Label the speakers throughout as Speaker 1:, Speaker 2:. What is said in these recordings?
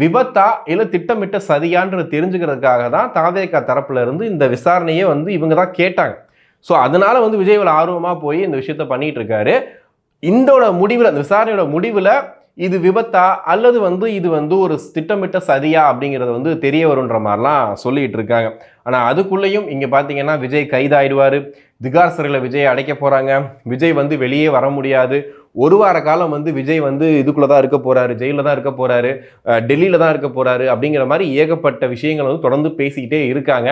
Speaker 1: விபத்தா இல்ல திட்டமிட்ட சதியான்றது தெரிஞ்சுக்கிறதுக்காக தான் தாவேகா தரப்புல இருந்து இந்த விசாரணையே வந்து இவங்க தான் கேட்டாங்க. ஸோ அதனால வந்து விஜய் ஆர்வமா போய் இந்த விஷயத்த பண்ணிட்டு இருக்காரு. இந்தோட முடிவில், அந்த விசாரணையோட முடிவில் இது விபத்தா அல்லது வந்து இது வந்து ஒரு திட்டமிட்ட சதியா அப்படிங்கிறது வந்து தெரிய வரும்ன்ற மாதிரிலாம் சொல்லிட்டு இருக்காங்க. ஆனால் அதுக்குள்ளேயும் இங்கே பார்த்தீங்கன்னா விஜய் கைதாயிடுவார். திகார் சிறையில் விஜய் அடைக்க போகிறாங்க. விஜய் வந்து வெளியே வர முடியாது. ஒரு வார காலம் வந்து விஜய் வந்து இதுக்குள்ளே தான் இருக்க போகிறாரு, ஜெயிலில் தான் இருக்க போகிறாரு, டெல்லியில் தான் இருக்க போகிறாரு அப்படிங்கிற மாதிரி ஏகப்பட்ட விஷயங்கள் வந்து தொடர்ந்து பேசிக்கிட்டே இருக்காங்க.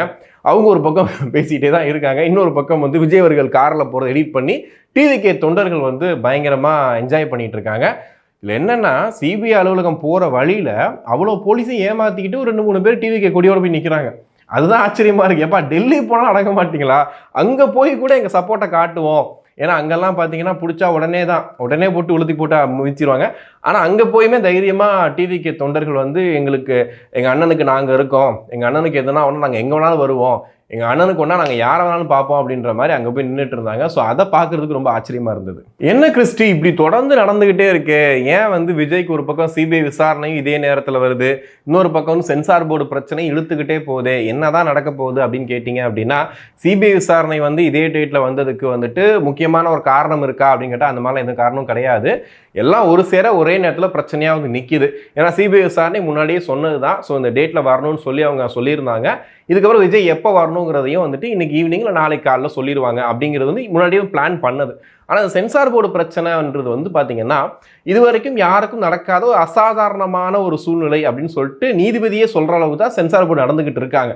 Speaker 1: அவங்க ஒரு பக்கம் பேசிக்கிட்டே தான் இருக்காங்க. இன்னொரு பக்கம் வந்து விஜய் அவர்கள் காரில் போகிறத எடிட் பண்ணி டிவிகே தொண்டர்கள் வந்து பயங்கரமாக என்ஜாய் பண்ணிட்டு இருக்காங்க. இதில் என்னன்னா, சிபிஐ அலுவலகம் போகிற வழியில் அவ்வளோ போலீஸையும் ஏமாற்றிக்கிட்டு ஒரு 2-3 பேர் டிவிகே கொடியோடு போய் நிற்கிறாங்க. அதுதான் ஆச்சரியமா இருக்கு. எப்பா டெல்லி போனால் அடங்க மாட்டீங்களா? அங்கே போய் கூட எங்கள் சப்போர்ட்டை காட்டுவோம். ஏன்னா அங்கெல்லாம் பார்த்தீங்கன்னா பிடிச்சா உடனே போட்டு உளுத்தி போட்டு மிதிச்சிருவாங்க. ஆனால் அங்கே போயுமே தைரியமாக டிவிகே தொண்டர்கள் வந்து எங்கள் அண்ணனுக்கு நாங்கள் இருக்கோம், எங்கள் அண்ணனுக்கு எதுனா ஒன்று நாங்கள் எங்கே வேணாலும் வருவோம், எங்கள் அண்ணனுக்கு ஒன்றா நாங்கள் யாரை வேணாலும் பார்ப்போம் அப்படின்ற மாதிரி அங்கே போய் நின்றுட்டு இருந்தாங்க. ஸோ அதை பார்க்குறதுக்கு ரொம்ப ஆச்சரியமாக இருந்தது. என்ன கிறிஸ்டி இப்படி தொடர்ந்து நடந்துக்கிட்டே இருக்கு? ஏன் வந்து விஜய்க்கு ஒரு பக்கம் சிபிஐ விசாரணையும் இதே நேரத்தில் வருது, இன்னொரு பக்கம் சென்சார் போர்டு பிரச்சனை இழுத்துக்கிட்டே போகுது, என்னதான் நடக்க போகுது அப்படின்னு கேட்டிங்க அப்படின்னா, சிபிஐ விசாரணை வந்து இதே டேட்டில் வந்ததுக்கு வந்துட்டு முக்கியமான ஒரு காரணம் இருக்கா அப்படின்னு கேட்டால் அந்த மாதிரிலாம் எந்த காரணமும் கிடையாது. எல்லாம் ஒரு சேர ஒரே நேரத்தில் பிரச்சனையாக வந்து நிற்கிது. ஏன்னா சிபிஐ விசாரணை முன்னாடியே சொன்னது தான். ஸோ இந்த டேட்டில் வரணும்னு சொல்லி அவங்க சொல்லியிருந்தாங்க. இதுக்கப்புறம் விஜய் எப்போ வரணுங்கிறதையும் வந்துட்டு இன்னைக்கு ஈவினிங் இல்லை நாளைக்கு காலையில் சொல்லிடுவாங்க அப்படிங்கிறது வந்து முன்னாடியே பிளான் பண்ணது. ஆனால் சென்சார் போர்டு பிரச்சனைன்றது வந்து பார்த்தீங்கன்னா இது வரைக்கும் யாருக்கும் நடக்காத ஒரு அசாதாரணமான ஒரு சூழ்நிலை அப்படின்னு சொல்லிட்டு நீதிபதியே சொல்கிற அளவுக்கு தான் சென்சார் போர்டு நடந்துகிட்டு இருக்காங்க.